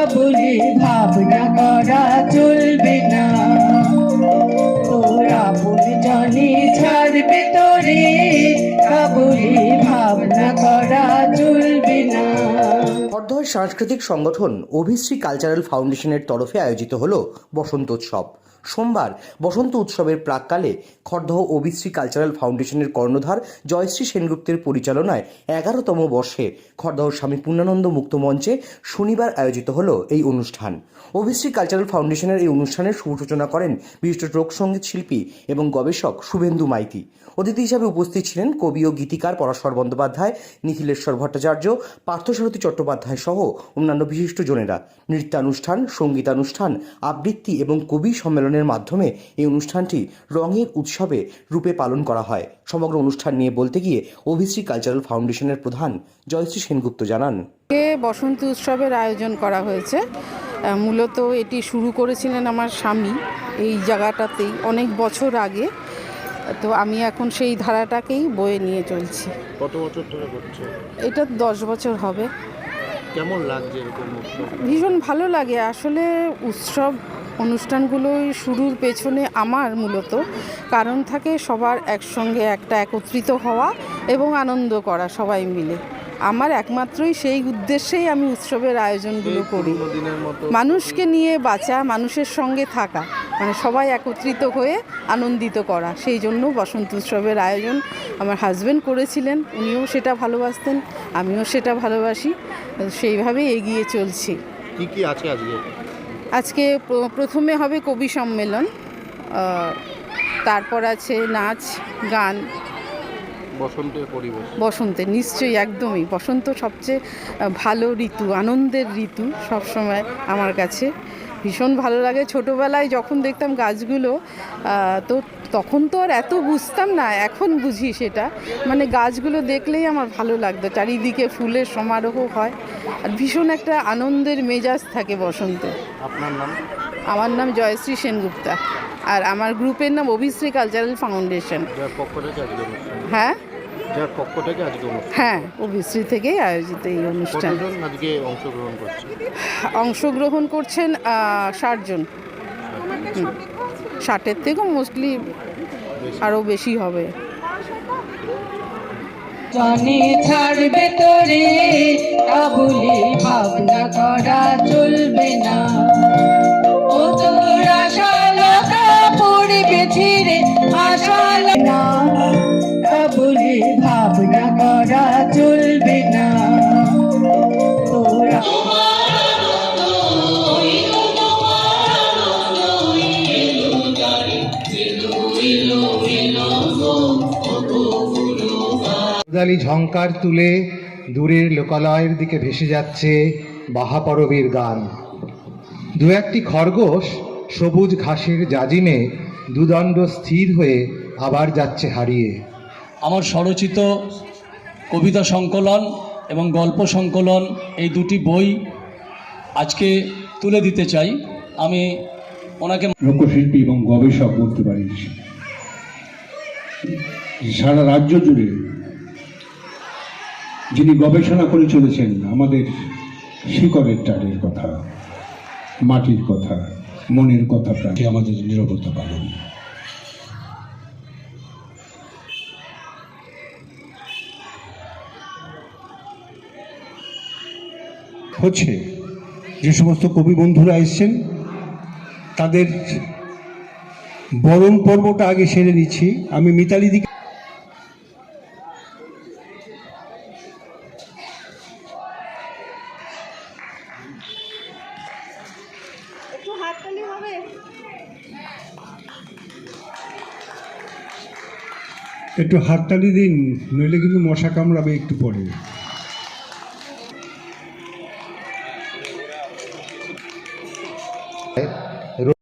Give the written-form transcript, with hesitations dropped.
কাবুলি ভাবনা করা চলবে না, তোরা ভুলে জানি ছাড়বে তোরে, কাবুলি ভাবনা করা চলবে না। খড়দহ সাংস্কৃতিক সংগঠন অভিশ্রী কালচারাল ফাউন্ডেশনের তরফে আয়োজিত হল বসন্ত উৎসব। সোমবার বসন্ত উৎসবের প্রাক্কালে খড়দহ অভিশ্রী কালচারাল ফাউন্ডেশনের কর্ণধার জয়শ্রী সেনগুপ্তের পরিচালনায় 11তম বর্ষে খড়দহ স্বামী পূর্ণানন্দ মুক্ত মঞ্চে শনিবার আয়োজিত হল এই অনুষ্ঠান। অভিশ্রী কালচারাল ফাউন্ডেশনের এই অনুষ্ঠানের শুভ সূচনা করেন বিশিষ্ট লোকসঙ্গীত শিল্পী এবং গবেষক শুভেন্দু মাইতি। অতিথি হিসাবে উপস্থিত ছিলেন কবি ও গীতিকার পরাশর বন্দ্যোপাধ্যায়, নিখিলেশ্বর ভট্টাচার্য, পার্থসারথী চট্টোপাধ্যায় সহ অন্যান্য বিশিষ্ট জনেরা। নৃত্যানুষ্ঠান, সঙ্গীতানুষ্ঠান, আবৃত্তি এবং কবি সম্মেলনের মাধ্যমে এই অনুষ্ঠানটি রঙের উৎসবে রূপে পালন করা হয়। সমগ্র অনুষ্ঠান নিয়ে বলতে গিয়ে অভিশ্রী কালচারাল ফাউন্ডেশনের প্রধান জয়শ্রী সেনগুপ্ত জানান, বসন্ত উৎসবের আয়োজন করা হয়েছে। মূলত এটি শুরু করেছিলেন আমার স্বামী এই জায়গাটাতেই অনেক বছর আগে, তো আমি এখন সেই ধারাটাকেই বয়ে নিয়ে চলছি। কত বছর ধরে করছে? এটা 10 বছর হবে। কেমন লাগছে এরকম উৎসব? ভীষণ ভালো লাগে। আসলে উৎসব অনুষ্ঠানগুলোই শুরুর পেছনে আমার মূলত কারণ থাকে সবার একসঙ্গে একটা একত্রিত হওয়া এবং আনন্দ করা সবাই মিলে। আমার একমাত্রই সেই উদ্দেশ্যেই আমি উৎসবের আয়োজনগুলো করি, মানুষকে নিয়ে বাঁচা, মানুষের সঙ্গে থাকা, মানে সবাই একত্রিত হয়ে আনন্দিত করা। সেই জন্য বসন্ত উৎসবের আয়োজন আমার হাজব্যান্ড করেছিলেন, উনিও সেটা ভালোবাসতেন, আমিও সেটা ভালোবাসি, সেইভাবেই এগিয়ে চলছি। কি কি আছে আজকে? আজকে প্রথমে হবে কবি সম্মেলন, তারপর আছে নাচ গান। বসন্তের পরিবেশ, বসন্তে নিশ্চয়ই, একদমই বসন্ত সবচেয়ে ভালো ঋতু, আনন্দের ঋতু সবসময় আমার কাছে ভীষণ ভালো লাগে। ছোটোবেলায় যখন দেখতাম গাছগুলো, তো তখন তো আর এত বুঝতাম না, এখন বুঝি সেটা। মানে গাছগুলো দেখলেই আমার ভালো লাগতো, চারিদিকে ফুলের সমারোহ হয় আর ভীষণ একটা আনন্দের মেজাজ থাকে বসন্তে। আপনার নাম? আমার নাম জয়শ্রী সেনগুপ্তা, আর আমার গ্রুপের নাম অভিশ্রী কালচারাল ফাউন্ডেশন। যার পক্ষ থেকে আজকে অনুষ্ঠান? হ্যাঁ, যার পক্ষ থেকে আজকে অনুষ্ঠান? হ্যাঁ, অভিশ্রী থেকেই আয়োজিত এই অনুষ্ঠান। কতজন আজকে অংশগ্রহণ করছে? অংশগ্রহণ করছেন 60 জন। 60-এর থেকেও মোস্টলি আরও বেশি হবে। জানি ছাড়বে তোরে, কাবুলি ভাবনা করা চলবে না, ও তোরা শালকা পড়বে ছিঁড়ে আশাল না, কাবুলি ভাবনা করা চলবে না, তোরা দালি ঝংকার তুলে দূরের লোকালয়ের দিকে ভেসে যাচ্ছে বাহাপরবীর গান। দু একটি খরগোশ সবুজ ঘাসের জাজিমে দুদণ্ড স্থির হয়ে আবার যাচ্ছে হারিয়ে। আমার স্বরচিত কবিতা সংকলন এবং গল্প সংকলন, এই দুটি বই আজকে তুলে দিতে চাই। আমি ওনাকে লোকশিল্পী এবং গবেষক বলতে পারি। সারা রাজ্য জুড়ে যিনি গবেষণা করে চলেছেন আমাদের শিকড়ের টানের কথা, মাটির কথা, মনের কথা, প্রাণী আমাদের নীরবতা পালন। হচ্ছে যে সমস্ত কবি বন্ধুরা এসছেন তাদের বরণ পর্বটা আগে সেরে নিচ্ছি। আমি মিতালি দিকে একটু হাততালি দিন, নইলে কিন্তু মশা কামড়াবে একটু পরে।